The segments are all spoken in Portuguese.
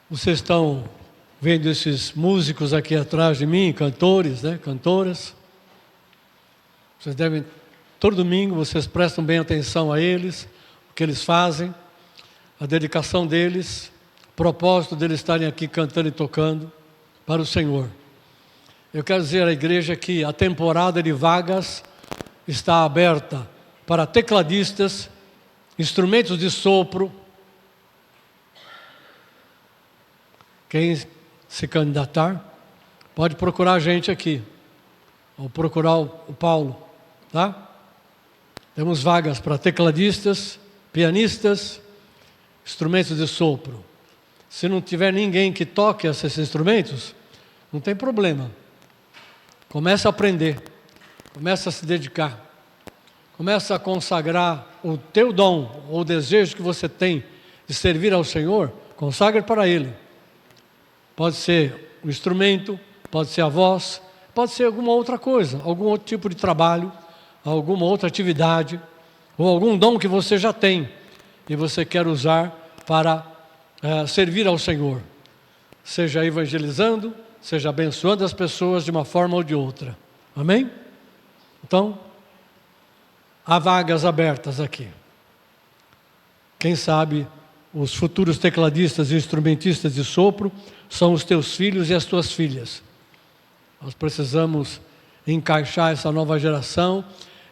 Vocês estão vendo esses músicos aqui atrás de mim, cantores, né, cantoras. Vocês devem, todo domingo, vocês prestam bem atenção a eles, o que eles fazem, a dedicação deles, o propósito deles estarem aqui cantando e tocando para o Senhor. Eu quero dizer à igreja que a temporada de vagas está aberta para tecladistas, instrumentos de sopro. Quem se candidatar, pode procurar a gente aqui, ou procurar o Paulo, tá? Temos vagas para tecladistas, pianistas, instrumentos de sopro. Se não tiver ninguém que toque esses instrumentos, não tem problema. Começa a aprender, começa a se dedicar, começa a consagrar o teu dom, ou o desejo que você tem de servir ao Senhor, consagre para Ele. Pode ser o instrumento, pode ser a voz, pode ser alguma outra coisa, algum outro tipo de trabalho, alguma outra atividade, ou algum dom que você já tem e você quer usar para servir ao Senhor. Seja evangelizando, seja abençoando as pessoas de uma forma ou de outra. Amém? Então, há vagas abertas aqui. Quem sabe os futuros tecladistas e instrumentistas de sopro são os teus filhos e as tuas filhas. Nós precisamos encaixar essa nova geração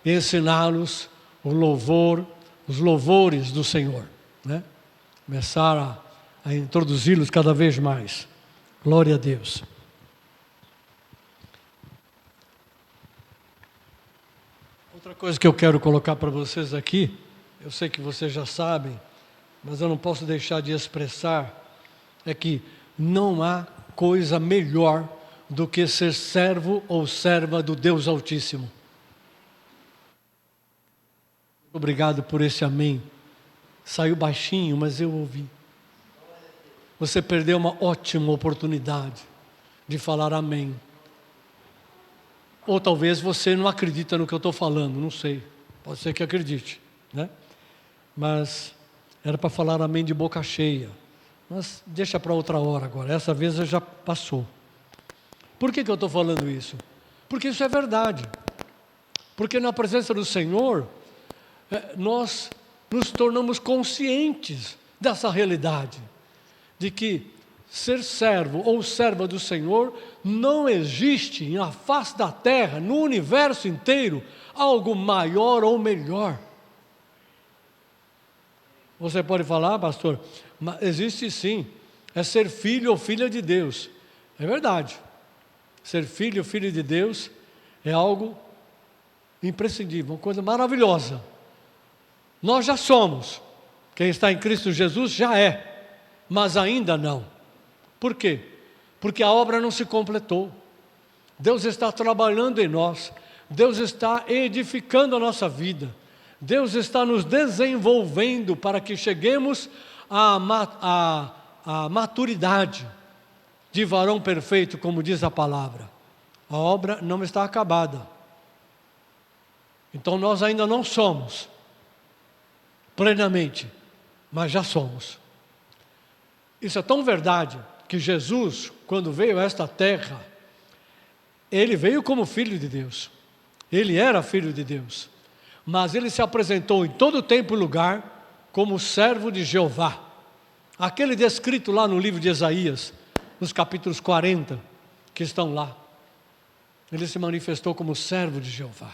e ensiná-los o louvor, os louvores do Senhor, né? Começar a introduzi-los cada vez mais. Glória a Deus. Outra coisa que eu quero colocar para vocês aqui, eu sei que vocês já sabem, mas eu não posso deixar de expressar, é que não há coisa melhor do que ser servo ou serva do Deus Altíssimo. Obrigado por esse amém. Saiu baixinho, mas eu ouvi. Você perdeu uma ótima oportunidade de falar amém. Ou talvez você não acredita no que eu estou falando, não sei. Pode ser que acredite, né? Mas era para falar amém de boca cheia. Mas deixa para outra hora agora, essa vez já passou. Por que eu estou falando isso? Porque isso é verdade. Porque na presença do Senhor, nós nos tornamos conscientes dessa realidade. De que ser servo ou serva do Senhor não existe na face da terra, no universo inteiro, algo maior ou melhor. Você pode falar, pastor, mas existe sim, é ser filho ou filha de Deus. É verdade, ser filho ou filha de Deus é algo imprescindível, uma coisa maravilhosa. Nós já somos, quem está em Cristo Jesus já é, mas ainda não. Por quê? Porque a obra não se completou. Deus está trabalhando em nós, Deus está edificando a nossa vida, Deus está nos desenvolvendo para que cheguemos à maturidade de varão perfeito, como diz a palavra. A obra não está acabada. Então nós ainda não somos plenamente, mas já somos. Isso é tão verdade que Jesus, quando veio a esta terra, ele veio como filho de Deus. Ele era filho de Deus. Mas ele se apresentou em todo tempo e lugar como servo de Jeová. Aquele descrito lá no livro de Isaías, nos capítulos 40, que estão lá. Ele se manifestou como servo de Jeová.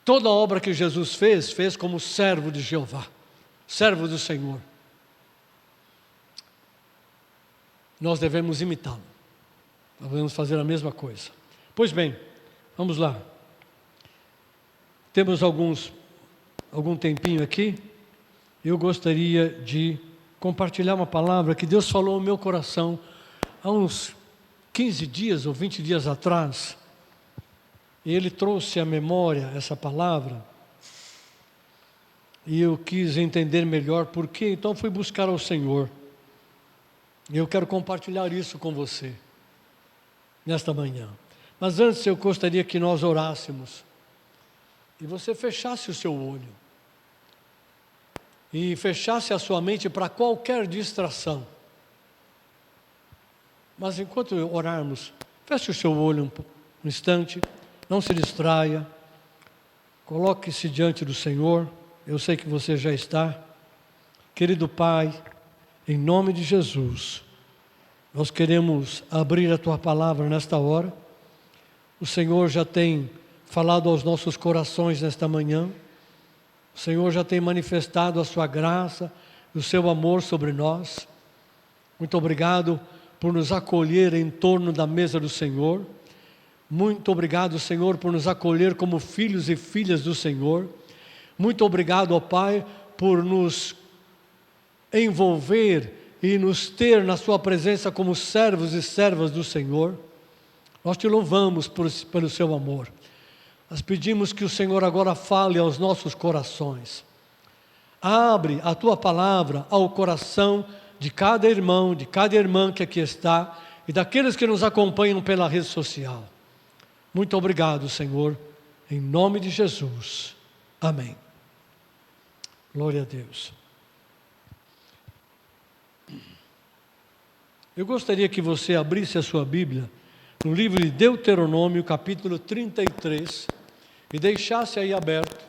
Toda a obra que Jesus fez como servo de Jeová, servo do Senhor. Nós devemos imitá-lo. Nós devemos fazer a mesma coisa. Pois bem, vamos lá. Temos algum tempinho aqui. Eu gostaria de compartilhar uma palavra que Deus falou ao meu coração há uns 15 dias ou 20 dias atrás. E Ele trouxe à memória essa palavra. E eu quis entender melhor por quê. Então fui buscar ao Senhor. E eu quero compartilhar isso com você nesta manhã. Mas antes eu gostaria que nós orássemos. E você fechasse o seu olho. E fechasse a sua mente para qualquer distração. Mas enquanto orarmos, feche o seu olho um instante, não se distraia, coloque-se diante do Senhor. Eu sei que você já está. Querido Pai, em nome de Jesus, nós queremos abrir a Tua palavra nesta hora. O Senhor já tem falado aos nossos corações nesta manhã. O Senhor já tem manifestado a Sua graça e o Seu amor sobre nós. Muito obrigado por nos acolher em torno da mesa do Senhor. Muito obrigado, Senhor, por nos acolher como filhos e filhas do Senhor. Muito obrigado, ó Pai, por nos envolver e nos ter na Sua presença como servos e servas do Senhor. Nós Te louvamos pelo Seu amor. Nós pedimos que o Senhor agora fale aos nossos corações. Abre a Tua palavra ao coração de cada irmão, de cada irmã que aqui está e daqueles que nos acompanham pela rede social. Muito obrigado, Senhor, em nome de Jesus. Amém. Glória a Deus. Eu gostaria que você abrisse a sua Bíblia no livro de Deuteronômio, capítulo 33, e deixasse aí aberto,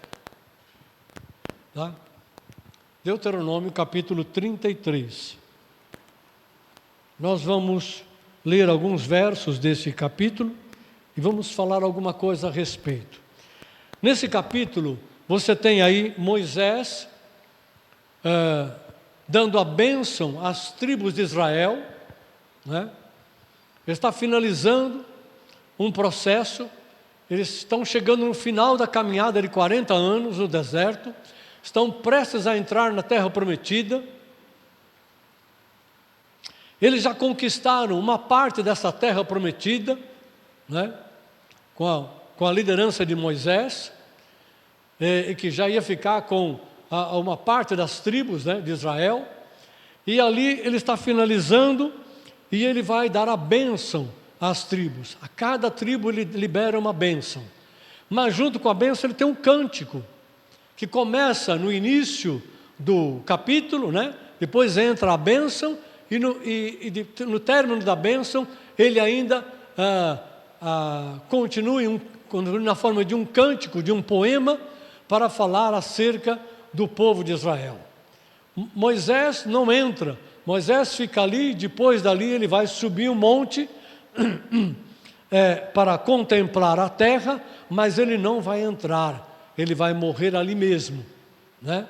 tá? Deuteronômio, capítulo 33. Nós vamos ler alguns versos desse capítulo e vamos falar alguma coisa a respeito. Nesse capítulo, você tem aí Moisés dando a bênção às tribos de Israel, né? Ele está finalizando um processo. Eles estão chegando no final da caminhada de 40 anos no deserto, estão prestes a entrar na terra prometida. Eles já conquistaram uma parte dessa terra prometida, né? com a liderança de Moisés, e que já ia ficar com uma parte das tribos, né, de Israel. E ali ele está finalizando e ele vai dar a bênção às tribos. A cada tribo ele libera uma bênção. Mas junto com a bênção ele tem um cântico, que começa no início do capítulo, né? Depois entra a bênção, e no término da bênção, ele ainda continua na forma de um cântico, de um poema, para falar acerca do povo de Israel. Moisés não entra, Moisés fica ali, depois dali ele vai subir um monte para contemplar a terra, mas ele não vai entrar, ele vai morrer ali mesmo, né?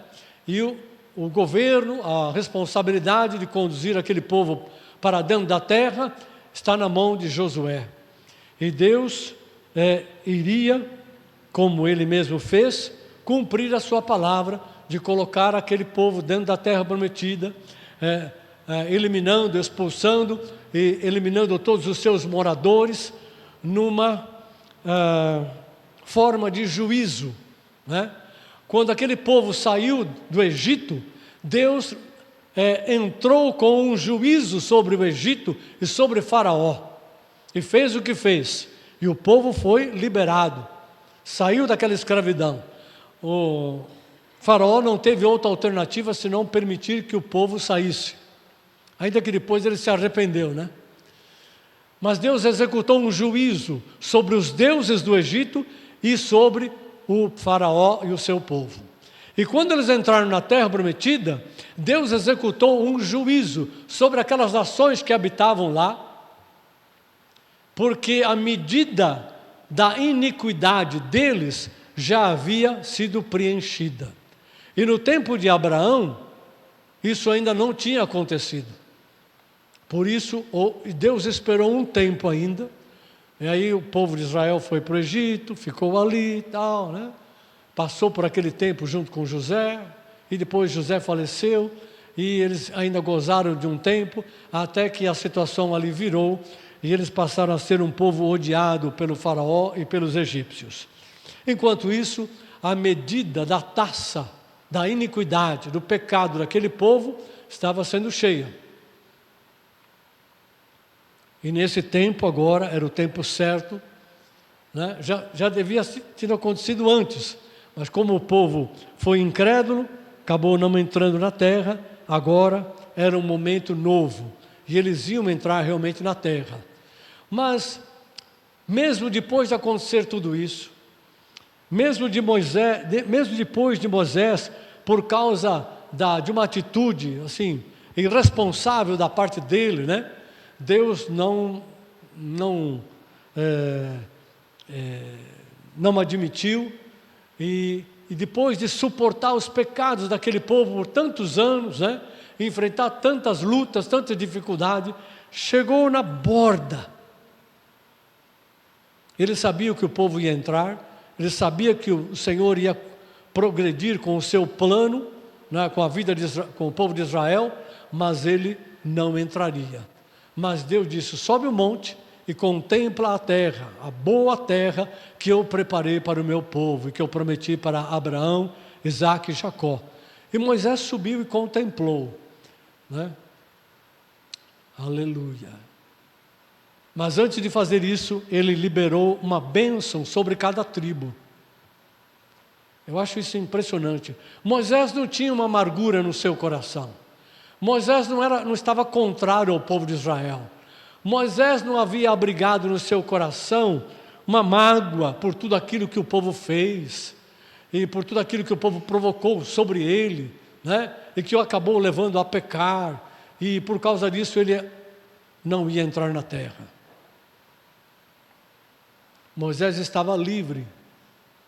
E o governo, a responsabilidade de conduzir aquele povo para dentro da terra, está na mão de Josué. E Deus iria, como Ele mesmo fez, cumprir a sua palavra de colocar aquele povo dentro da terra prometida, eliminando, expulsando e eliminando todos os seus moradores, numa forma de juízo, né? Quando aquele povo saiu do Egito, Deus entrou com um juízo sobre o Egito e sobre Faraó, e fez o que fez, e o povo foi liberado, saiu daquela escravidão. O Faraó não teve outra alternativa senão permitir que o povo saísse, ainda que depois ele se arrependeu, né? Mas Deus executou um juízo sobre os deuses do Egito e sobre o Faraó e o seu povo. E quando eles entraram na terra prometida, Deus executou um juízo sobre aquelas nações que habitavam lá, porque a medida da iniquidade deles já havia sido preenchida. E no tempo de Abraão, isso ainda não tinha acontecido. Por isso, Deus esperou um tempo ainda. E aí o povo de Israel foi para o Egito, ficou ali e tal, né? Passou por aquele tempo junto com José, e depois José faleceu, e eles ainda gozaram de um tempo, até que a situação ali virou, e eles passaram a ser um povo odiado pelo faraó e pelos egípcios. Enquanto isso, a medida da taça, da iniquidade, do pecado daquele povo, estava sendo cheia. E nesse tempo agora, era o tempo certo, né? Já devia ter acontecido antes, mas como o povo foi incrédulo, acabou não entrando na terra, agora era um momento novo. e eles iam entrar realmente na terra. Mas, mesmo depois de acontecer tudo isso, mesmo depois de Moisés, por causa de uma atitude assim irresponsável da parte dele, né? Deus não admitiu, e depois de suportar os pecados daquele povo por tantos anos, né? Enfrentar tantas lutas, tanta dificuldade, chegou na borda. Ele sabia que o povo ia entrar, ele sabia que o Senhor ia progredir com o seu plano, né, com a vida com o povo de Israel, mas ele não entraria. Mas Deus disse: sobe o monte e contempla a terra, a boa terra que eu preparei para o meu povo e que eu prometi para Abraão, Isaque e Jacó. E Moisés subiu e contemplou, né? Aleluia. Mas antes de fazer isso, ele liberou uma bênção sobre cada tribo. Eu acho isso impressionante. Moisés não tinha uma amargura no seu coração. Moisés não estava contrário ao povo de Israel. Moisés não havia abrigado no seu coração uma mágoa por tudo aquilo que o povo fez e por tudo aquilo que o povo provocou sobre ele, né? E que o acabou levando a pecar, e por causa disso ele não ia entrar na terra. Moisés estava livre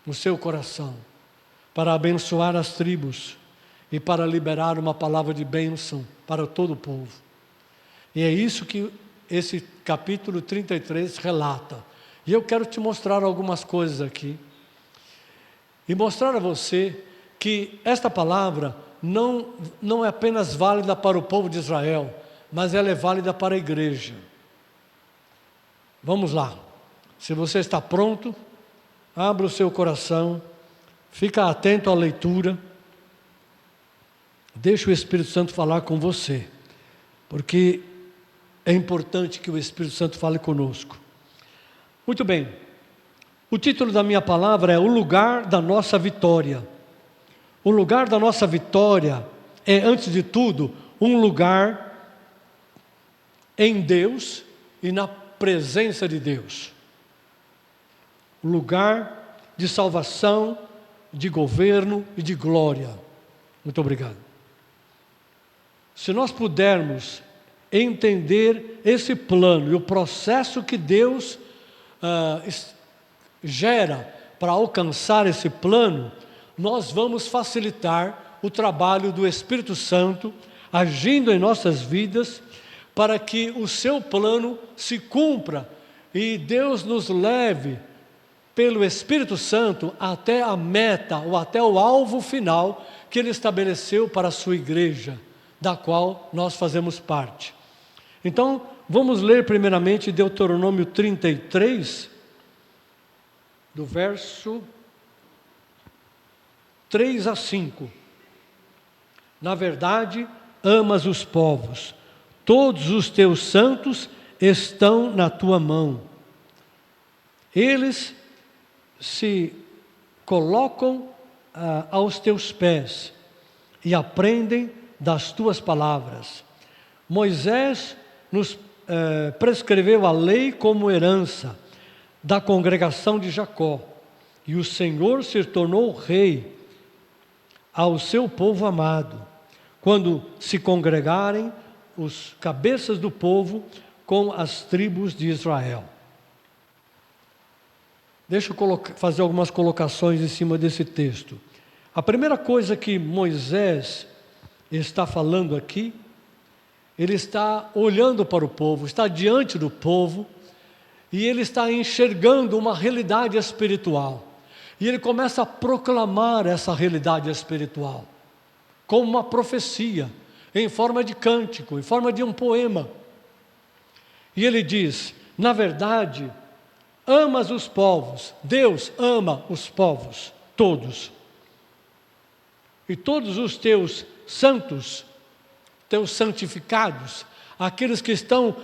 no seu coração para abençoar as tribos e para liberar uma palavra de bênção para todo o povo. E é isso que esse capítulo 33 relata. E eu quero te mostrar algumas coisas aqui e mostrar a você que esta palavra não é apenas válida para o povo de Israel, mas ela é válida para a igreja. Vamos lá. Se você está pronto, abra o seu coração, fica atento à leitura, deixa o Espírito Santo falar com você, porque é importante que o Espírito Santo fale conosco. Muito bem, o título da minha palavra é O Lugar da Nossa Vitória. O lugar da nossa vitória é, antes de tudo, um lugar em Deus e na presença de Deus. Um lugar de salvação, de governo e de glória. Muito obrigado. Se nós pudermos entender esse plano e o processo que Deus gera para alcançar esse plano, nós vamos facilitar o trabalho do Espírito Santo agindo em nossas vidas para que o seu plano se cumpra e Deus nos leve pelo Espírito Santo até a meta ou até o alvo final que Ele estabeleceu para a sua igreja, da qual nós fazemos parte. Então, vamos ler primeiramente Deuteronômio 33, do verso 3 a 5. Na verdade, amas os povos, todos os teus santos estão na tua mão. Eles se colocam aos teus pés e aprendem das tuas palavras. Moisés nos prescreveu a lei como herança da congregação de Jacó, e o Senhor se tornou rei ao seu povo amado, quando se congregarem os cabeças do povo com as tribos de Israel. Deixa eu fazer algumas colocações em cima desse texto. A primeira coisa que Moisés está falando aqui, ele está olhando para o povo, está diante do povo, e ele está enxergando uma realidade espiritual. E ele começa a proclamar essa realidade espiritual, como uma profecia, em forma de cântico, em forma de um poema. E ele diz: na verdade, amas os povos, Deus ama os povos, todos. E todos os teus santos, teus santificados, aqueles que estão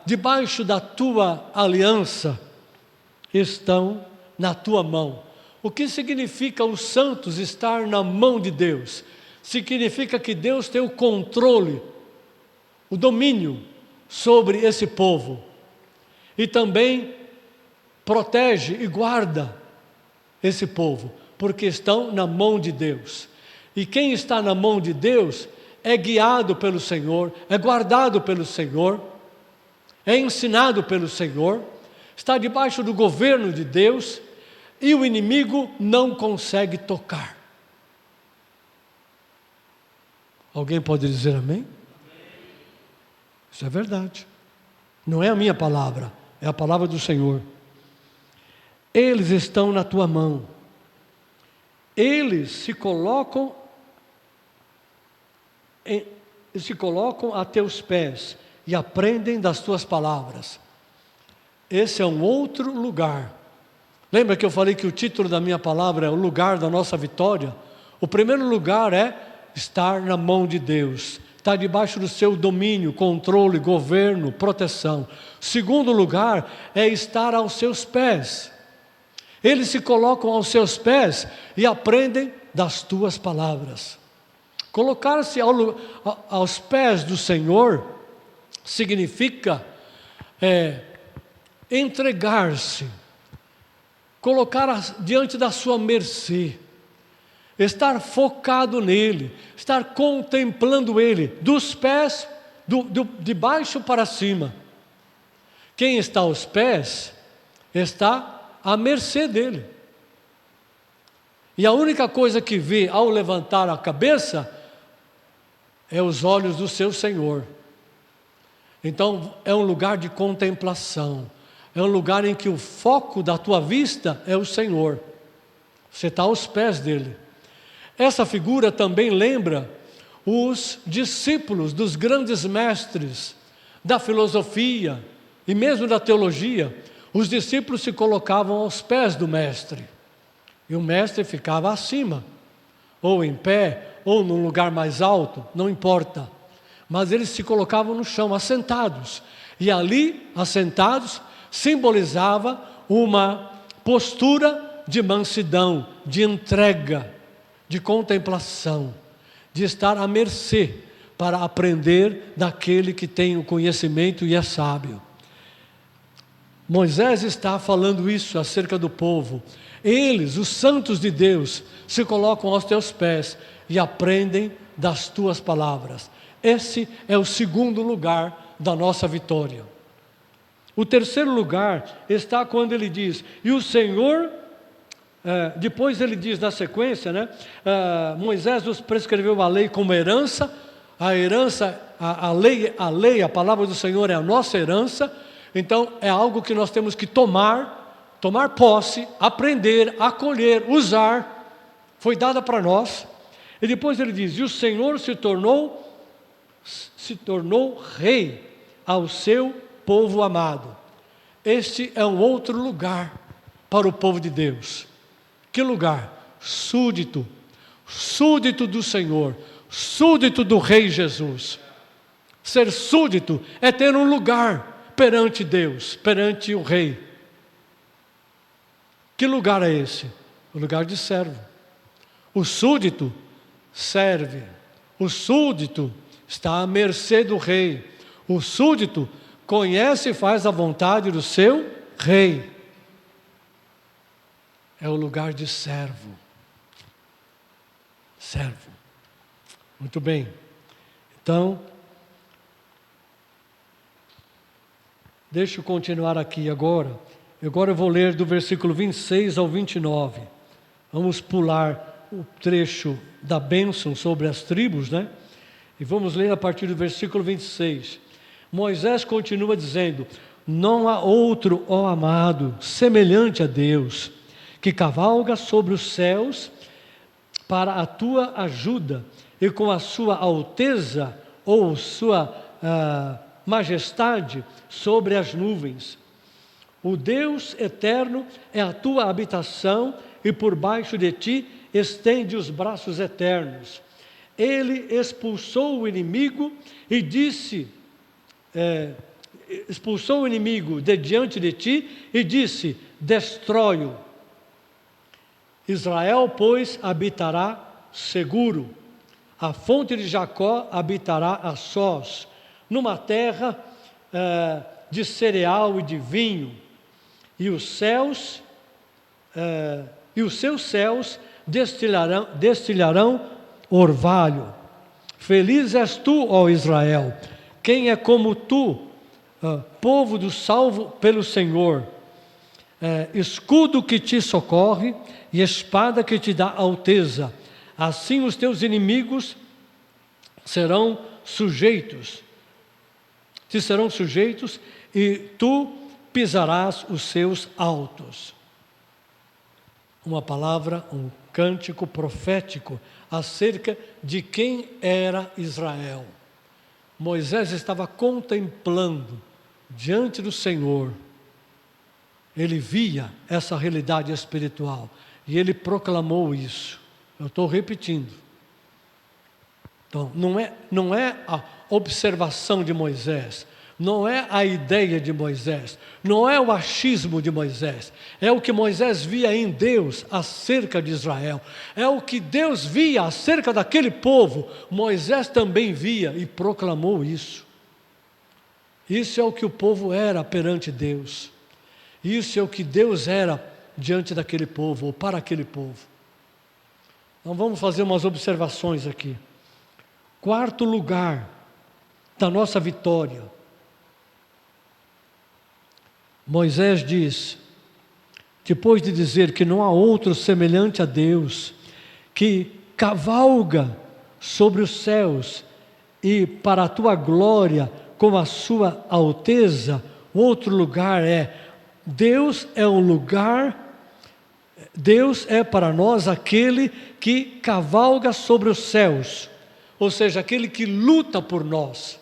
debaixo da tua aliança, estão na tua mão. O que significa os santos estar na mão de Deus? Significa que Deus tem o controle o domínio sobre esse povo. E também protege e guarda esse povo, porque estão na mão de Deus. E quem está na mão de Deus é guiado pelo Senhor, é guardado pelo Senhor, é ensinado pelo Senhor, está debaixo do governo de Deus, e o inimigo não consegue tocar. Alguém pode dizer amém? Isso é verdade. Não é a minha palavra, é a palavra do Senhor. Eles estão na tua mão. Eles se colocam a teus pés e aprendem das tuas palavras. Esse é um outro lugar. Lembra que eu falei que o título da minha palavra é o lugar da nossa vitória? O primeiro lugar é estar na mão de Deus, estar debaixo do seu domínio, controle, governo, proteção. Segundo lugar é estar aos seus pés. Eles se colocam aos seus pés e aprendem das tuas palavras. Colocar-se aos pés do Senhor significa entregar-se, colocar diante da sua mercê, estar focado nele, estar contemplando ele, dos pés, de baixo para cima. Quem está aos pés está à mercê dele. E a única coisa que vê ao levantar a cabeça é os olhos do seu Senhor. Então é um lugar de contemplação, é um lugar em que o foco da tua vista é o Senhor. Você está aos pés dele. Essa figura também lembra os discípulos dos grandes mestres da filosofia e mesmo da teologia. Os discípulos se colocavam aos pés do mestre e o mestre ficava acima, ou em pé, ou num lugar mais alto, não importa. Mas eles se colocavam no chão, assentados. E ali, assentados, simbolizava uma postura de mansidão, de entrega, de contemplação, de estar à mercê para aprender daquele que tem o conhecimento e é sábio. Moisés está falando isso acerca do povo. Eles, os santos de Deus, se colocam aos teus pés e aprendem das tuas palavras. Esse é o segundo lugar da nossa vitória. O terceiro lugar está quando ele diz, e o Senhor, depois ele diz na sequência, Moisés nos prescreveu a lei como herança, a lei, a palavra do Senhor é a nossa herança, então é algo que nós temos que tomar posse, aprender, acolher, usar, foi dada para nós. E depois ele diz, e o Senhor se tornou rei ao seu povo amado. Este é um outro lugar para o povo de Deus. Que lugar? Súdito do Senhor, súdito do Rei Jesus. Ser súdito é ter um lugar perante Deus, perante o Rei. Que lugar é esse? O lugar de servo. O súdito serve. O súdito está à mercê do rei. O súdito conhece e faz a vontade do seu rei. É o lugar de servo. Servo. Muito bem. Então, deixa eu continuar aqui agora. Agora eu vou ler do versículo 26 ao 29. Vamos pular o trecho da bênção sobre as tribos, E vamos ler a partir do versículo 26. Moisés continua dizendo, não há outro, ó amado, semelhante a Deus, que cavalga sobre os céus para a tua ajuda, e com a sua alteza ou sua majestade sobre as nuvens. O Deus eterno é a tua habitação, e por baixo de ti estende os braços eternos. Ele expulsou o inimigo e disse, expulsou o inimigo de diante de ti e disse, destrói-o. Israel, pois, habitará seguro. A fonte de Jacó habitará a sós. numa terra de cereal e de vinho, e os seus céus destilharão orvalho. Feliz és tu, ó Israel, quem é como tu, povo do salvo pelo Senhor, escudo que te socorre e espada que te dá alteza. Assim os teus inimigos te serão sujeitos e tu pisarás os seus altos. Uma palavra, um cântico profético acerca de quem era Israel. Moisés estava contemplando diante do Senhor. Ele via essa realidade espiritual e ele proclamou isso. Eu estou repetindo. Então, não é a observação de Moisés, não é a ideia de Moisés, não é o achismo de Moisés, é o que Moisés via em Deus acerca de Israel, é o que Deus via acerca daquele povo. Moisés também via e proclamou isso. Isso é o que o povo era perante Deus, isso é o que Deus era diante daquele povo, ou para aquele povo. Então vamos fazer umas observações aqui. Quarto lugar da nossa vitória. Moisés diz, depois de dizer que não há outro semelhante a Deus, que cavalga sobre os céus e para a tua glória com a sua alteza, outro lugar Deus é um lugar, Deus é para nós aquele que cavalga sobre os céus, ou seja, aquele que luta por nós,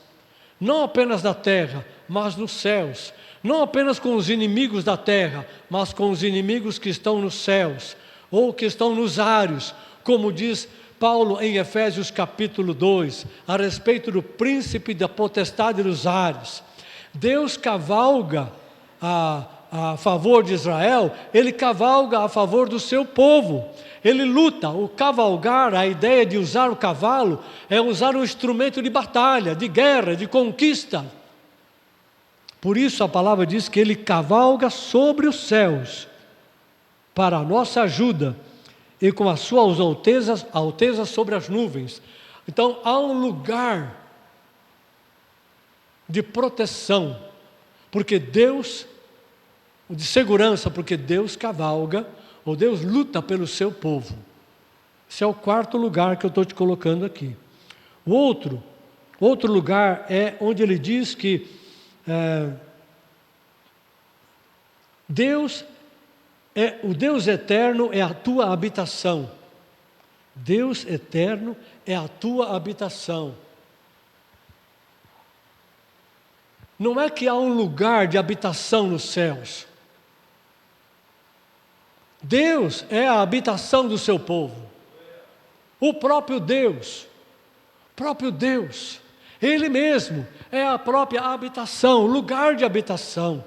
não apenas na terra, mas nos céus, não apenas com os inimigos da terra, mas com os inimigos que estão nos céus, ou que estão nos ares, como diz Paulo em Efésios capítulo 2, a respeito do príncipe da potestade dos ares. Deus cavalga a favor de Israel, ele cavalga a favor do seu povo, ele luta. O cavalgar, a ideia de usar o cavalo, é usar um instrumento de batalha, de guerra, de conquista. Por isso a palavra diz que ele cavalga sobre os céus, para a nossa ajuda, e com as suas altezas sobre as nuvens. Então há um lugar de proteção, porque Deus, de segurança, porque Deus cavalga, ou Deus luta pelo seu povo. Esse é o quarto lugar que eu estou te colocando aqui. O outro lugar é onde ele diz que o Deus eterno é a tua habitação. Deus eterno é a tua habitação. Não é que há um lugar de habitação nos céus. Deus é a habitação do seu povo. O próprio Deus, Ele mesmo é a própria habitação, lugar de habitação.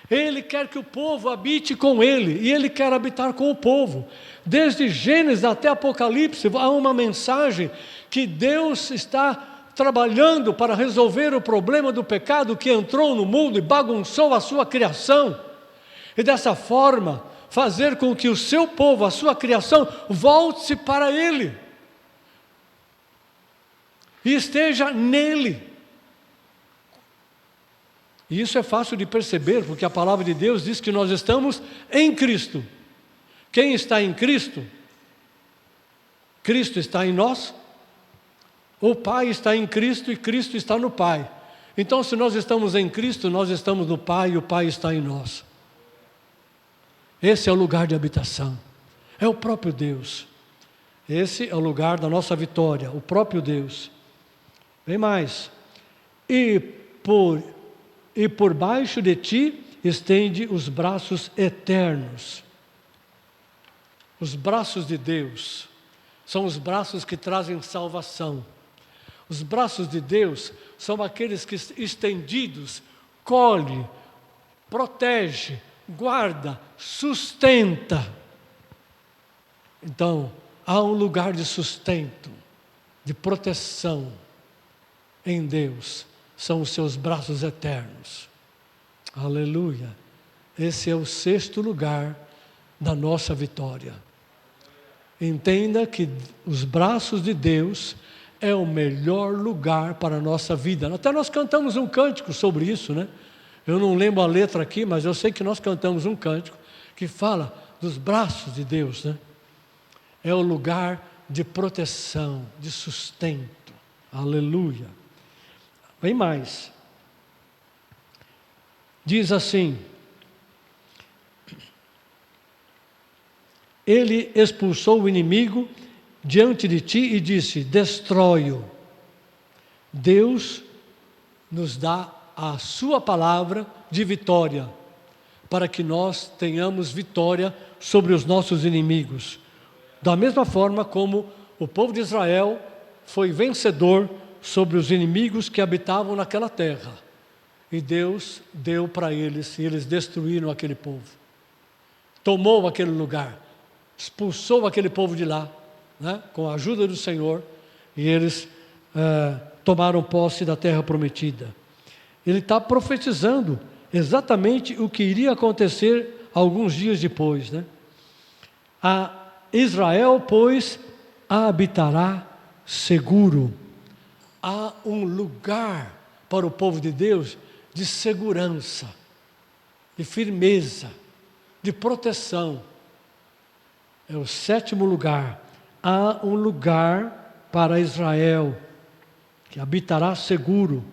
Ele quer que o povo habite com Ele, e Ele quer habitar com o povo. Desde Gênesis até Apocalipse, há uma mensagem que Deus está trabalhando para resolver o problema do pecado que entrou no mundo e bagunçou a sua criação. E dessa forma, fazer com que o seu povo, a sua criação, volte-se para Ele. E esteja nele. E isso é fácil de perceber, porque a palavra de Deus diz que nós estamos em Cristo. Quem está em Cristo? Cristo está em nós. O Pai está em Cristo e Cristo está no Pai. Então, se nós estamos em Cristo, nós estamos no Pai e o Pai está em nós. Esse é o lugar de habitação. É o próprio Deus. Esse é o lugar da nossa vitória, o próprio Deus. Vem mais. E por baixo de ti estende os braços eternos. Os braços de Deus são os braços que trazem salvação. Os braços de Deus são aqueles que estendidos, colhe, protege, guarda, sustenta. Então, há um lugar de sustento, de proteção. em Deus são os seus braços eternos. Aleluia. Esse é o 6º lugar da nossa vitória. Entenda que os braços de Deus é o melhor lugar para a nossa vida. Até nós cantamos um cântico sobre isso, né? Eu não lembro a letra aqui, mas eu sei que nós cantamos um cântico que fala dos braços de Deus, né? É o lugar de proteção, de sustento. Aleluia. Vem mais. Diz assim: Ele expulsou o inimigo diante de ti e disse: destrói-o. Deus nos dá a sua palavra de vitória, para que nós tenhamos vitória sobre os nossos inimigos. Da mesma forma como o povo de Israel foi vencedor sobre os inimigos que habitavam naquela terra. E Deus deu para eles, e eles destruíram aquele povo. Tomou aquele lugar, expulsou aquele povo de lá, né, com a ajuda do Senhor, e eles tomaram posse da terra prometida. Ele está profetizando exatamente o que iria acontecer alguns dias depois, né? A Israel, pois, habitará seguro. Há um lugar para o povo de Deus de segurança, de firmeza, de proteção. É o 7º lugar. Há um lugar para Israel, que habitará seguro.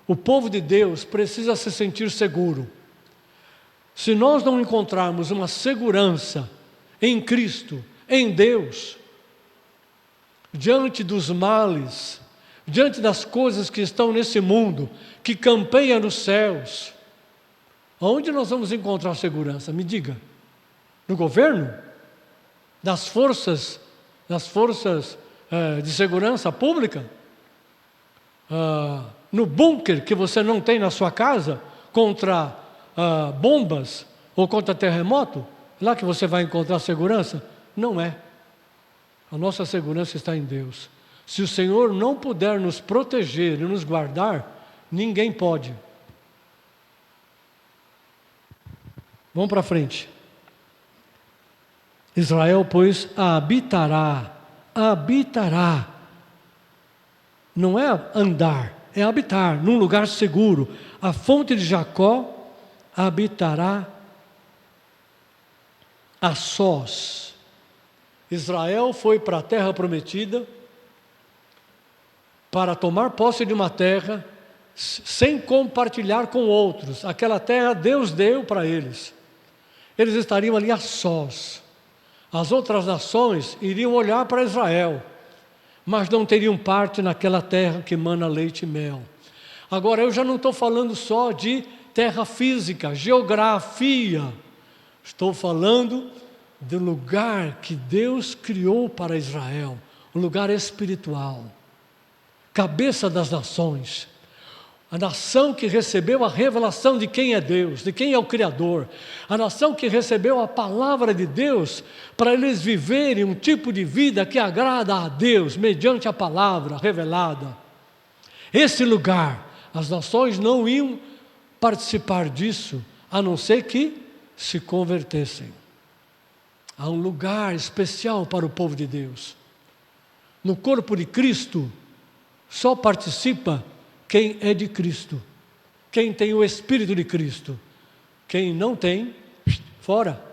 O povo de Deus precisa se sentir seguro. Se nós não encontrarmos uma segurança em Cristo, em Deus, diante dos males, diante das coisas que estão nesse mundo, que campeia nos céus, onde nós vamos encontrar segurança? Me diga. No governo? Das forças de segurança pública? No bunker que você não tem na sua casa, contra bombas ou contra terremoto? Lá que você vai encontrar segurança? Não é. A nossa segurança está em Deus. Se o Senhor não puder nos proteger e nos guardar, ninguém pode. Vamos para frente. Israel, pois, habitará. Não é andar, é habitar, num lugar seguro. A fonte de Jacó habitará a sós. Israel foi para a terra prometida para tomar posse de uma terra sem compartilhar com outros. Aquela terra Deus deu para eles. Eles estariam ali a sós. As outras nações iriam olhar para Israel, mas não teriam parte naquela terra que mana leite e mel. Agora, eu já não estou falando só de terra física, geografia. Estou falando do lugar que Deus criou para Israel, um lugar espiritual, cabeça das nações. A nação que recebeu a revelação de quem é Deus, de quem é o Criador. A nação que recebeu a palavra de Deus para eles viverem um tipo de vida que agrada a Deus, mediante a palavra revelada. Esse lugar, as nações não iam participar disso, a não ser que se convertessem. Há um lugar especial para o povo de Deus. No corpo de Cristo, só participa quem é de Cristo, quem tem o Espírito de Cristo. Quem não tem, fora.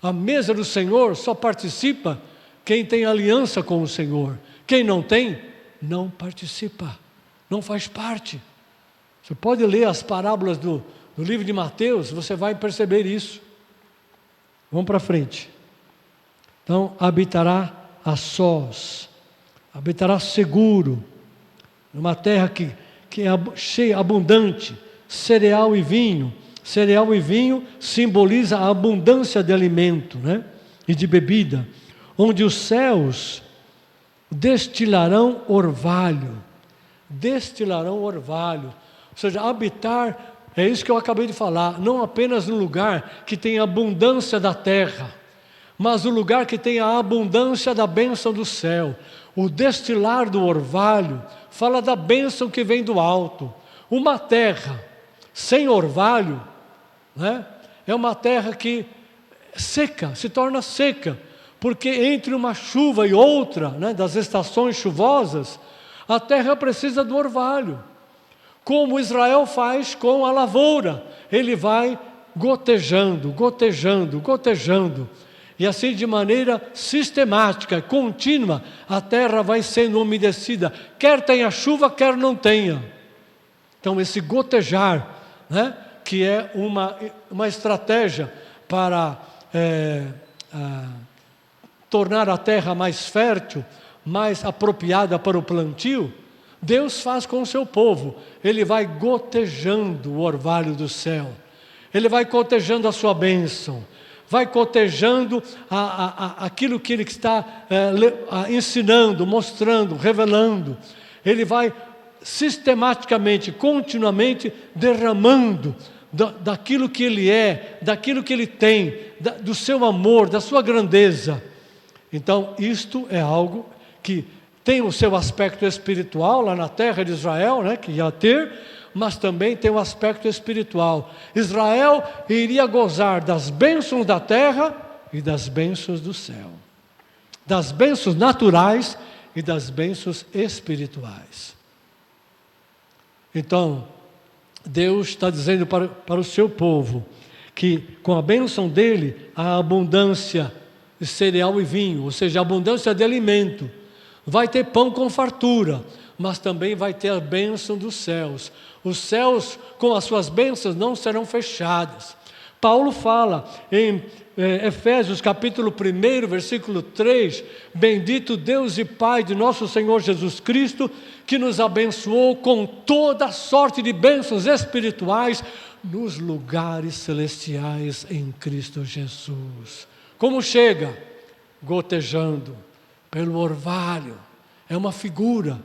A mesa do Senhor só participa quem tem aliança com o Senhor. Quem não tem, não participa, não faz parte. Você pode ler as parábolas do livro de Mateus, você vai perceber isso. Vamos para frente. Então, habitará a sós, habitará seguro, numa terra que é cheia, abundante, cereal e vinho. Cereal e vinho simboliza a abundância de alimento, né? E de bebida, onde os céus destilarão orvalho. Destilarão orvalho. Ou seja, habitar, é isso que eu acabei de falar, não apenas no lugar que tem abundância da terra, mas o lugar que tem a abundância da bênção do céu. O destilar do orvalho fala da bênção que vem do alto. Uma terra sem orvalho, né, é uma terra que seca, se torna seca, porque entre uma chuva e outra, né, das estações chuvosas, a terra precisa do orvalho. Como Israel faz com a lavoura, ele vai gotejando, gotejando, gotejando. E assim, de maneira sistemática, contínua, a terra vai sendo umedecida, quer tenha chuva, quer não tenha. Então, esse gotejar, né, que é uma estratégia para tornar a terra mais fértil, mais apropriada para o plantio, Deus faz com o seu povo. Ele vai gotejando o orvalho do céu, Ele vai gotejando a sua bênção, vai cotejando aquilo que Ele está ensinando, mostrando, revelando. Ele vai sistematicamente, continuamente derramando daquilo que Ele é, daquilo que Ele tem, do seu amor, da sua grandeza. Então, isto é algo que tem o seu aspecto espiritual lá na terra de Israel, né, que ia ter, mas também tem um aspecto espiritual. Israel iria gozar das bênçãos da terra e das bênçãos do céu, das bênçãos naturais e das bênçãos espirituais. Então, Deus está dizendo para o seu povo que com a bênção dele, a abundância de cereal e vinho, ou seja, a abundância de alimento, vai ter pão com fartura, mas também vai ter a bênção dos céus. Os céus, com as suas bênçãos, não serão fechadas. Paulo fala em Efésios capítulo 1, versículo 3, bendito Deus e Pai de nosso Senhor Jesus Cristo, que nos abençoou com toda sorte de bênçãos espirituais nos lugares celestiais em Cristo Jesus. Como chega? Gotejando pelo orvalho. É uma figura,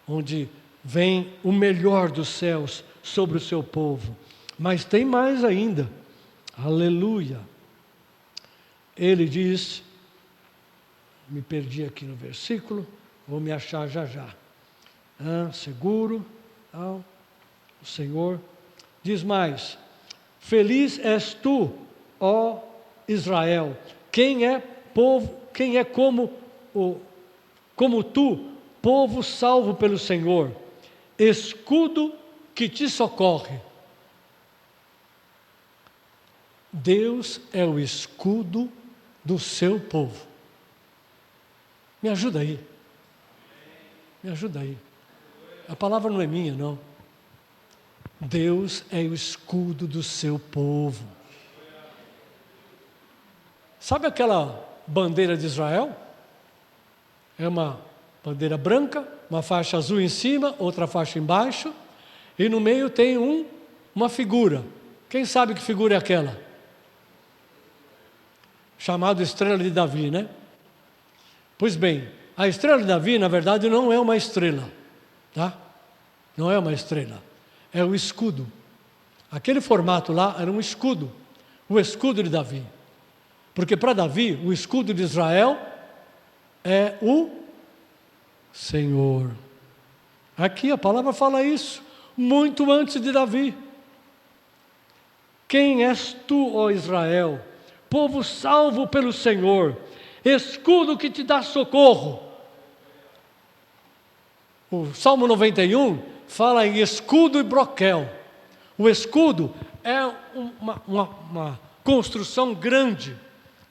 onde vem o melhor dos céus sobre o seu povo. Mas tem mais ainda. Aleluia. Ele diz, me perdi aqui no versículo, vou me achar já. Seguro, o Senhor diz mais: feliz és tu, ó Israel, quem é como tu, povo salvo pelo Senhor, escudo que te socorre. Deus é o escudo do seu povo. Me ajuda aí. A palavra não é minha, não. Deus é o escudo do seu povo. Sabe aquela bandeira de Israel? É uma bandeira branca, uma faixa azul em cima, outra faixa embaixo, e no meio tem uma figura. Quem sabe que figura é aquela? Chamada Estrela de Davi, né? Pois bem, a Estrela de Davi, na verdade, não é uma estrela, tá? Não é uma estrela, é o escudo. Aquele formato lá era um escudo, o escudo de Davi. Porque para Davi, o escudo de Israel é o Senhor. Aqui a palavra fala isso, muito antes de Davi. Quem és tu, ó Israel? Povo salvo pelo Senhor, escudo que te dá socorro. O Salmo 91 fala em escudo e broquel. O escudo é uma construção grande,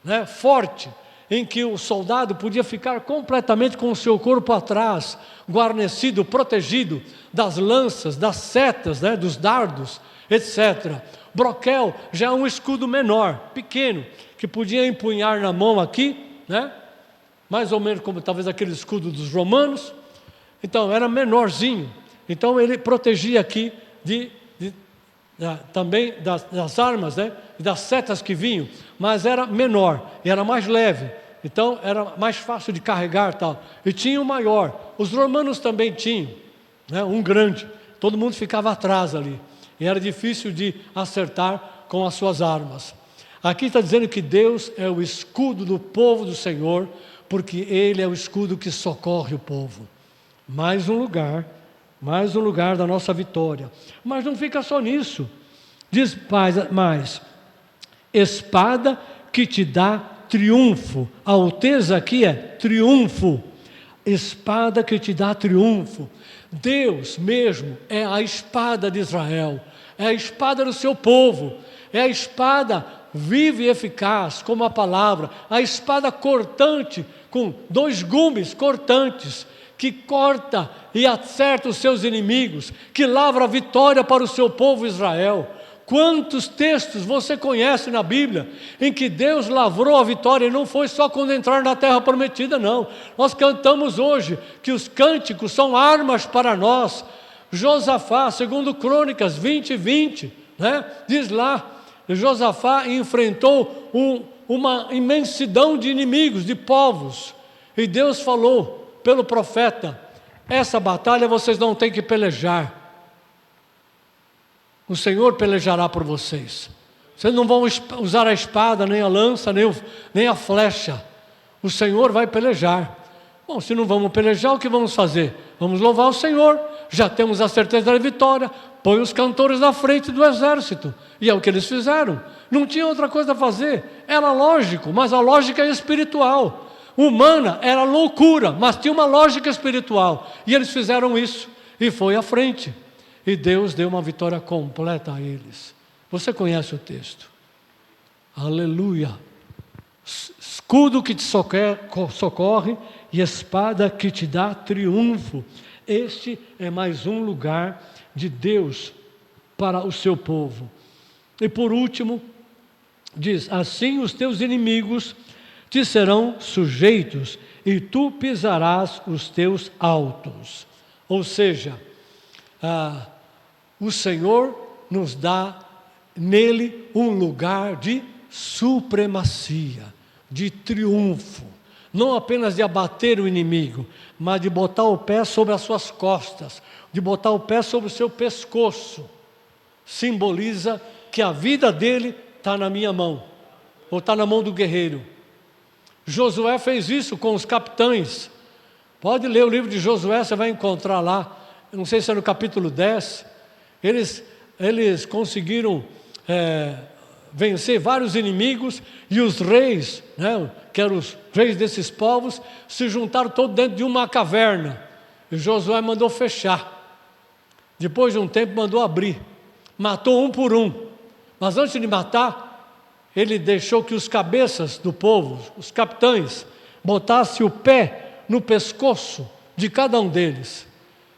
né, forte, em que o soldado podia ficar completamente com o seu corpo atrás, guarnecido, protegido das lanças, das setas, né, dos dardos, etc. Broquel já é um escudo menor, pequeno, que podia empunhar na mão aqui, né, mais ou menos como talvez aquele escudo dos romanos. Então era menorzinho, então ele protegia aqui também das armas, né, e das setas que vinham, mas era menor e era mais leve, então era mais fácil de carregar, tal. E tinha o maior. Os romanos também tinham, né, um grande, todo mundo ficava atrás ali, e era difícil de acertar com as suas armas. Aqui está dizendo que Deus é o escudo do povo do Senhor, porque Ele é o escudo que socorre o povo. Mais um lugar da nossa vitória. Mas não fica só nisso. Diz mais, espada que te dá triunfo. A alteza aqui é triunfo. Espada que te dá triunfo. Deus mesmo é a espada de Israel, é a espada do seu povo, é a espada viva e eficaz, como a palavra, a espada cortante, com 2 gumes cortantes, que corta e acerta os seus inimigos, que lavra a vitória para o seu povo Israel. Quantos textos você conhece na Bíblia em que Deus lavrou a vitória, e não foi só quando entraram na terra prometida, não. Nós cantamos hoje que os cânticos são armas para nós. Josafá, segundo Crônicas 20:20, né? Diz lá, Josafá enfrentou uma imensidão de inimigos, de povos, e Deus falou pelo profeta: essa batalha vocês não têm que pelejar, o Senhor pelejará por vocês. Vocês não vão usar a espada, nem a lança, nem a flecha. O Senhor vai pelejar. Bom, se não vamos pelejar, o que vamos fazer? Vamos louvar o Senhor. Já temos a certeza da vitória. Põe os cantores na frente do exército. E é o que eles fizeram. Não tinha outra coisa a fazer. Era lógico, mas a lógica é espiritual. Humana era loucura, mas tinha uma lógica espiritual. E eles fizeram isso. E foi à frente. E Deus deu uma vitória completa a eles. Você conhece o texto. Aleluia. Escudo que te socorre e espada que te dá triunfo. Este é mais um lugar de Deus para o seu povo. E por último, diz: assim os teus inimigos te serão sujeitos e tu pisarás os teus altos. Ou seja, o Senhor nos dá nele um lugar de supremacia, de triunfo, não apenas de abater o inimigo, mas de botar o pé sobre as suas costas, de botar o pé sobre o seu pescoço. Simboliza que a vida dele está na minha mão, ou está na mão do guerreiro. Josué fez isso com os capitães. Pode ler o livro de Josué, você vai encontrar lá. Eu não sei se é no capítulo 10, eles conseguiram vencer vários inimigos, e os reis, né, que eram os reis desses povos, se juntaram todos dentro de uma caverna, e Josué mandou fechar. Depois de um tempo mandou abrir, matou um por um, mas antes de matar, ele deixou que os cabeças do povo, os capitães, botassem o pé no pescoço de cada um deles,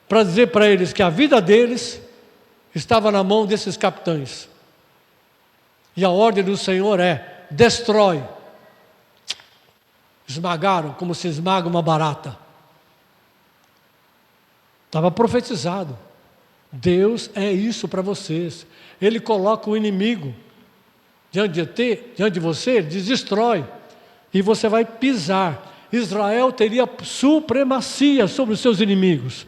para dizer para eles que a vida deles estava na mão desses capitães. E a ordem do Senhor é: destrói. Esmagaram como se esmaga uma barata. Estava profetizado. Deus é isso para vocês. Ele coloca o inimigo diante de você, ele diz: destrói, e você vai pisar. Israel teria supremacia sobre os seus inimigos.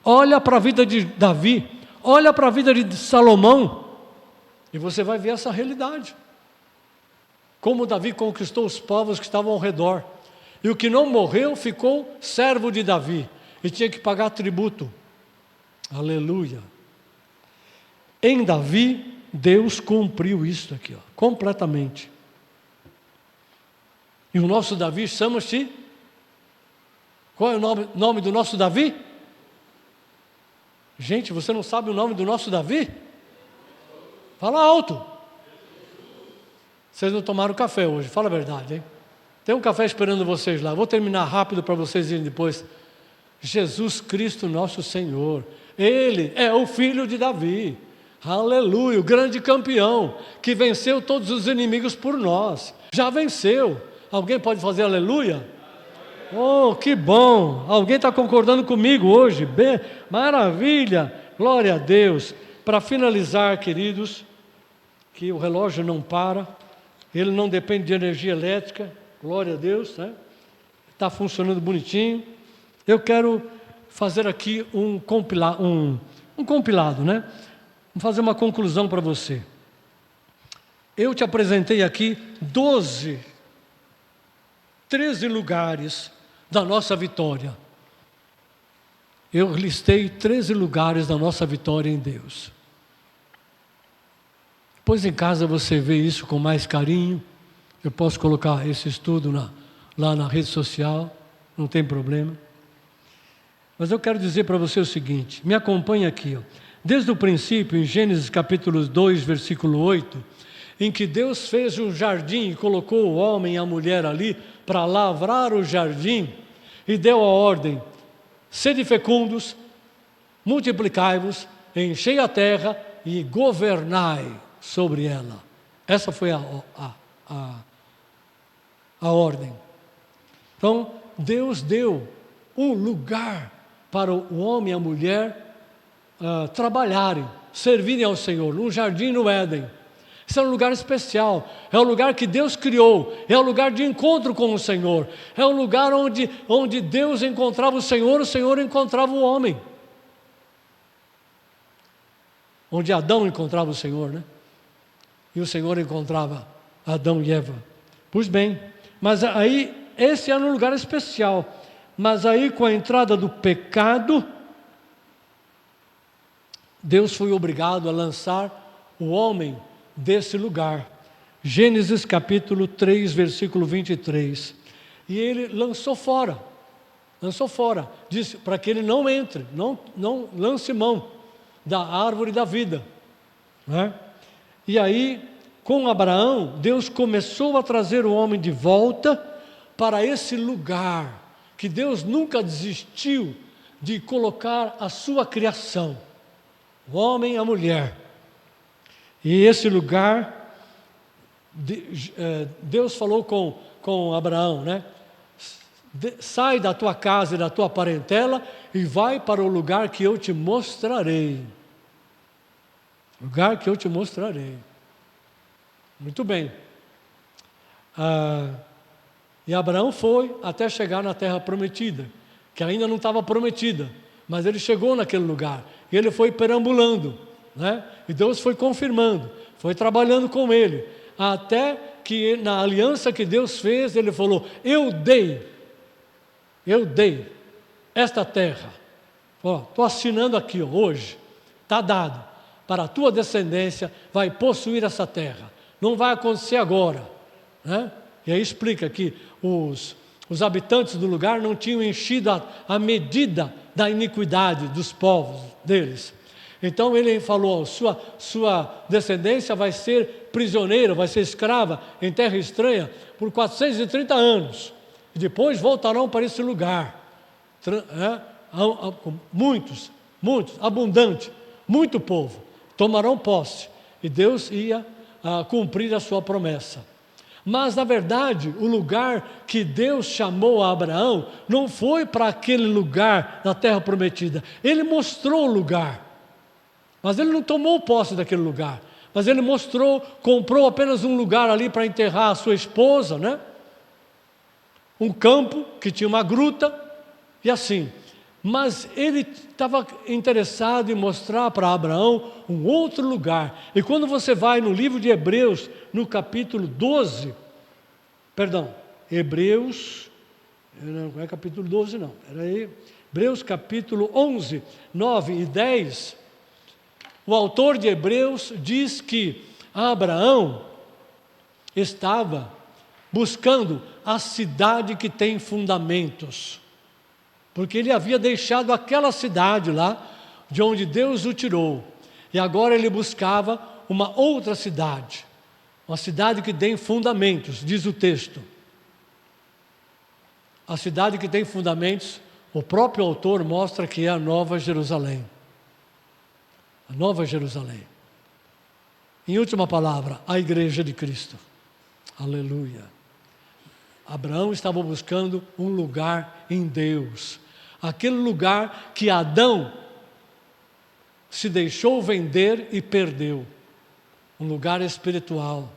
Olha para a vida de Davi, olha para a vida de Salomão, e você vai ver essa realidade. Como Davi conquistou os povos que estavam ao redor. E o que não morreu ficou servo de Davi, e tinha que pagar tributo. Aleluia. Em Davi, Deus cumpriu isso aqui, ó, completamente. E o nosso Davi chama-se... Qual é o nome do nosso Davi? Gente, você não sabe o nome do nosso Davi? Fala alto. Vocês não tomaram café hoje, fala a verdade, hein? Tem um café esperando vocês lá. Vou terminar rápido para vocês irem depois. Jesus Cristo nosso Senhor. Ele é o filho de Davi. Aleluia, o grande campeão que venceu todos os inimigos por nós. Já venceu. Alguém pode fazer aleluia? Oh, que bom! Alguém está concordando comigo hoje? Bem, maravilha! Glória a Deus! Para finalizar, queridos, que o relógio não para, ele não depende de energia elétrica, glória a Deus, né? Está funcionando bonitinho. Eu quero fazer aqui um compilado, né? Vou fazer uma conclusão para você. Eu te apresentei aqui 12 13 lugares da nossa vitória. Eu listei 13 lugares da nossa vitória em Deus. Depois em casa você vê isso com mais carinho. Eu posso colocar esse estudo lá na rede social, não tem problema. Mas eu quero dizer para você o seguinte, me acompanhe aqui. Ó. Desde o princípio, em Gênesis capítulo 2, versículo 8, em que Deus fez um jardim e colocou o homem e a mulher ali para lavrar o jardim e deu a ordem: sede fecundos, multiplicai-vos, enchei a terra e governai sobre ela. Essa foi a ordem. Então, Deus deu um lugar para o homem e a mulher trabalharem, servirem ao Senhor, num jardim no Éden. Esse é um lugar especial, é o lugar que Deus criou, é o lugar de encontro com o Senhor, é o lugar onde Deus encontrava o Senhor encontrava o homem. Onde Adão encontrava o Senhor, né? E o Senhor encontrava Adão e Eva. Pois bem, mas aí, esse era um lugar especial, mas aí com a entrada do pecado, Deus foi obrigado a lançar o homem desse lugar. Gênesis capítulo 3, versículo 23. E ele lançou fora, disse para que ele não entre, não lance mão da árvore da vida. Né? E aí, com Abraão, Deus começou a trazer o homem de volta para esse lugar, que Deus nunca desistiu de colocar a sua criação, o homem e a mulher. E esse lugar, Deus falou com Abraão, né? Sai da tua casa e da tua parentela e vai para o lugar que eu te mostrarei. Lugar que eu te mostrarei. Muito bem. E Abraão foi até chegar na terra prometida, que ainda não estava prometida, mas ele chegou naquele lugar. E ele foi perambulando, né? E Deus foi confirmando, foi trabalhando com ele, até que na aliança que Deus fez, ele falou: eu dei esta terra. Estou assinando aqui, hoje, está dado, para a tua descendência, vai possuir essa terra. Não vai acontecer agora, né? E aí explica que os habitantes do lugar não tinham enchido a medida da iniquidade dos povos deles. Então ele falou: sua descendência vai ser prisioneira, vai ser escrava em terra estranha por 430 anos. E depois voltarão para esse lugar. Muitos, abundante, muito povo, tomarão posse. E Deus ia cumprir a sua promessa. Mas, na verdade, o lugar que Deus chamou a Abraão não foi para aquele lugar da terra prometida. Ele mostrou o lugar, mas ele não tomou posse daquele lugar. Mas ele comprou apenas um lugar ali para enterrar a sua esposa, né? Um campo que tinha uma gruta e assim. Mas ele estava interessado em mostrar para Abraão um outro lugar. E quando você vai no livro de Hebreus, no capítulo 12, Hebreus, não é capítulo 12 não, Hebreus capítulo 11, 9 e 10, o autor de Hebreus diz que Abraão estava buscando a cidade que tem fundamentos, porque ele havia deixado aquela cidade lá, de onde Deus o tirou, e agora ele buscava uma outra cidade, uma cidade que tem fundamentos, diz o texto. A cidade que tem fundamentos, o próprio autor mostra que é a Nova Jerusalém. A Nova Jerusalém. Em última palavra, a Igreja de Cristo. Aleluia. Abraão estava buscando um lugar em Deus. Aquele lugar que Adão se deixou vender e perdeu. Um lugar espiritual.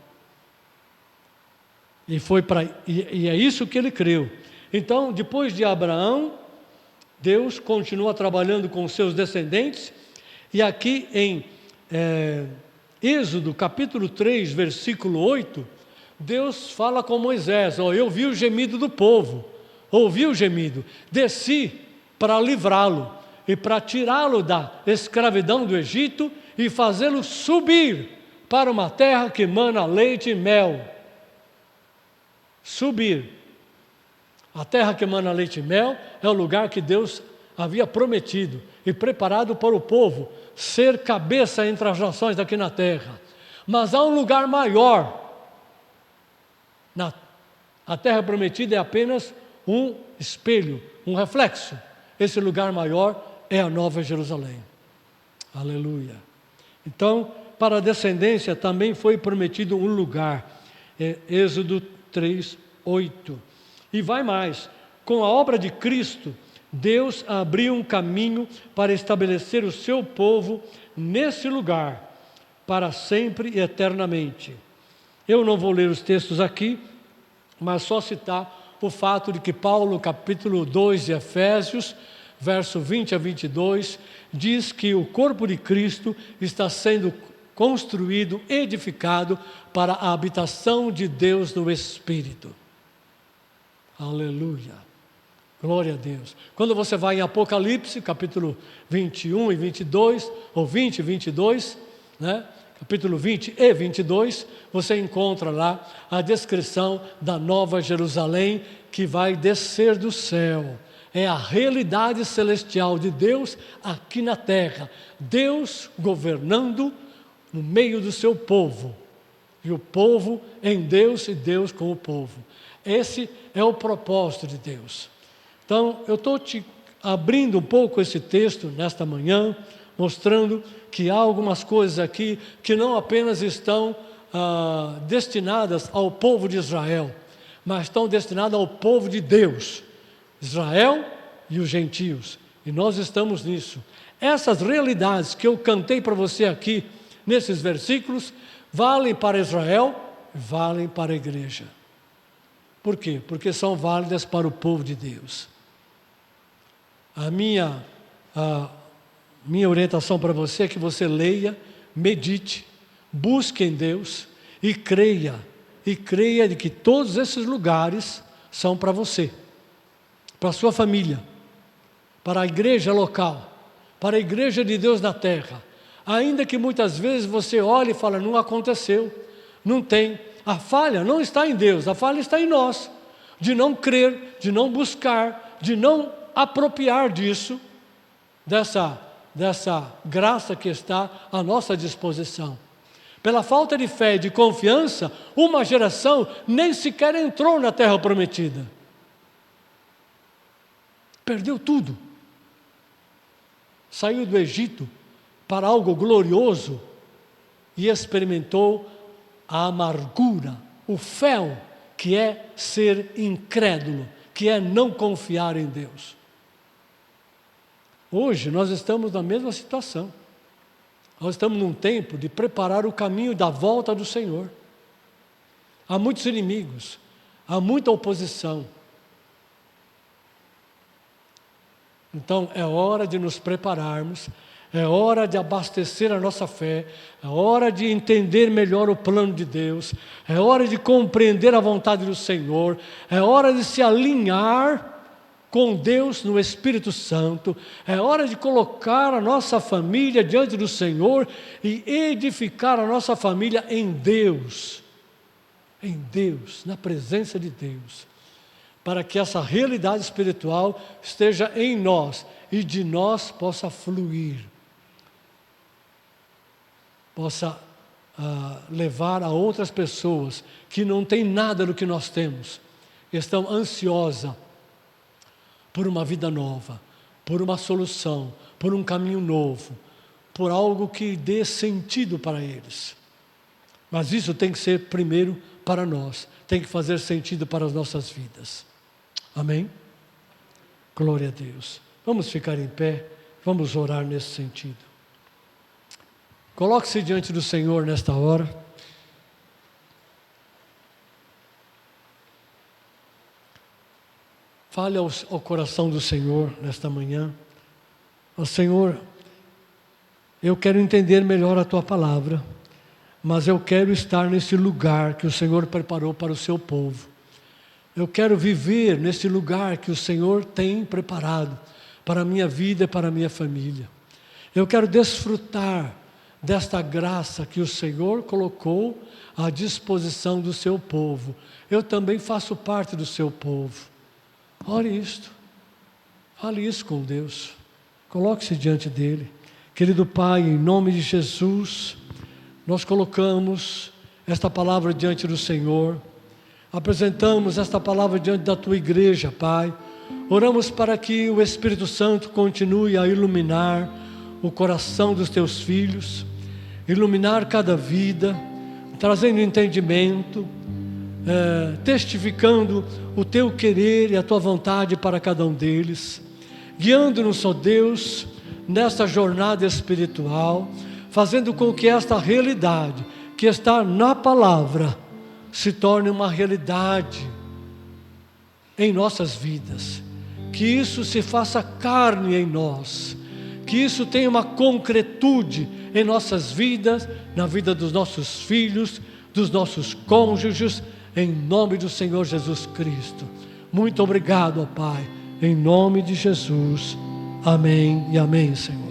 E é isso que ele creu. Então, depois de Abraão, Deus continua trabalhando com seus descendentes. E aqui em Êxodo capítulo 3, versículo 8, Deus fala com Moisés: eu vi o gemido do povo, ouvi o gemido, desci para livrá-lo e para tirá-lo da escravidão do Egito e fazê-lo subir para uma terra que mana leite e mel. Subir. A terra que mana leite e mel é o lugar que Deus havia prometido e preparado para o povo ser cabeça entre as nações daqui na terra. Mas há um lugar maior. A terra prometida é apenas um espelho, um reflexo. Esse lugar maior é a Nova Jerusalém. Aleluia. Então, para a descendência também foi prometido um lugar. Êxodo 3:8. E vai mais. Com a obra de Cristo, Deus abriu um caminho para estabelecer o seu povo nesse lugar, para sempre e eternamente. Eu não vou ler os textos aqui, mas só citar o fato de que Paulo, capítulo 2 de Efésios, verso 20 a 22, diz que o corpo de Cristo está sendo construído, edificado para a habitação de Deus no Espírito. Aleluia. Glória a Deus. Quando você vai em Apocalipse, capítulo 21 e 22, ou 20 e 22, né? Capítulo 20 e 22, você encontra lá a descrição da Nova Jerusalém que vai descer do céu. É a realidade celestial de Deus aqui na terra. Deus governando no meio do seu povo. E o povo em Deus e Deus com o povo. Esse é o propósito de Deus. Então, eu estou te abrindo um pouco esse texto nesta manhã, mostrando que há algumas coisas aqui que não apenas estão destinadas ao povo de Israel, mas estão destinadas ao povo de Deus, Israel e os gentios. E nós estamos nisso. Essas realidades que eu cantei para você aqui, nesses versículos, valem para Israel e valem para a igreja. Por quê? Porque são válidas para o povo de Deus. A minha orientação para você é que você leia, medite, busque em Deus e creia de que todos esses lugares são para você, para a sua família, para a igreja local, para a igreja de Deus na terra. Ainda que muitas vezes você olhe e fale: não aconteceu, não tem. A falha não está em Deus, a falha está em nós, de não crer, de não buscar, de não apropriar disso, dessa graça que está à nossa disposição. Pela falta de fé e de confiança, uma geração nem sequer entrou na terra prometida. Perdeu tudo. Saiu do Egito para algo glorioso e experimentou a amargura, o fel, que é ser incrédulo, que é não confiar em Deus. Hoje nós estamos na mesma situação. Nós estamos num tempo de preparar o caminho da volta do Senhor. Há muitos inimigos, há muita oposição. Então é hora de nos prepararmos, é hora de abastecer a nossa fé, é hora de entender melhor o plano de Deus, é hora de compreender a vontade do Senhor, é hora de se alinhar com Deus no Espírito Santo, é hora de colocar a nossa família diante do Senhor e edificar a nossa família em Deus, na presença de Deus, para que essa realidade espiritual esteja em nós e de nós possa fluir, possa levar a outras pessoas que não têm nada do que nós temos, estão ansiosas por uma vida nova, por uma solução, por um caminho novo, por algo que dê sentido para eles. Mas isso tem que ser primeiro para nós, tem que fazer sentido para as nossas vidas. Amém? Glória a Deus. Vamos ficar em pé, vamos orar nesse sentido. Coloque-se diante do Senhor nesta hora. Fale ao coração do Senhor nesta manhã. Ó Senhor, eu quero entender melhor a Tua palavra. mas eu quero estar nesse lugar que o Senhor preparou para o seu povo. Eu quero viver nesse lugar que o Senhor tem preparado para a minha vida e para a minha família. Eu quero desfrutar desta graça que o Senhor colocou à disposição do seu povo. Eu também faço parte do seu povo. Ore isto. Fale isso com Deus. Coloque-se diante dele. Querido Pai, em nome de Jesus, nós colocamos esta palavra diante do Senhor. Apresentamos esta palavra diante da Tua igreja, Pai. Oramos para que o Espírito Santo continue a iluminar o coração dos Teus filhos, iluminar cada vida, trazendo entendimento, testificando o Teu querer e a Tua vontade para cada um deles, guiando-nos, ó Deus, nesta jornada espiritual, fazendo com que esta realidade que está na palavra se torne uma realidade em nossas vidas, que isso se faça carne em nós, que isso tenha uma concretude em nossas vidas, na vida dos nossos filhos, dos nossos cônjuges, em nome do Senhor Jesus Cristo. Muito obrigado, ó Pai, em nome de Jesus. Amém e amém, Senhor.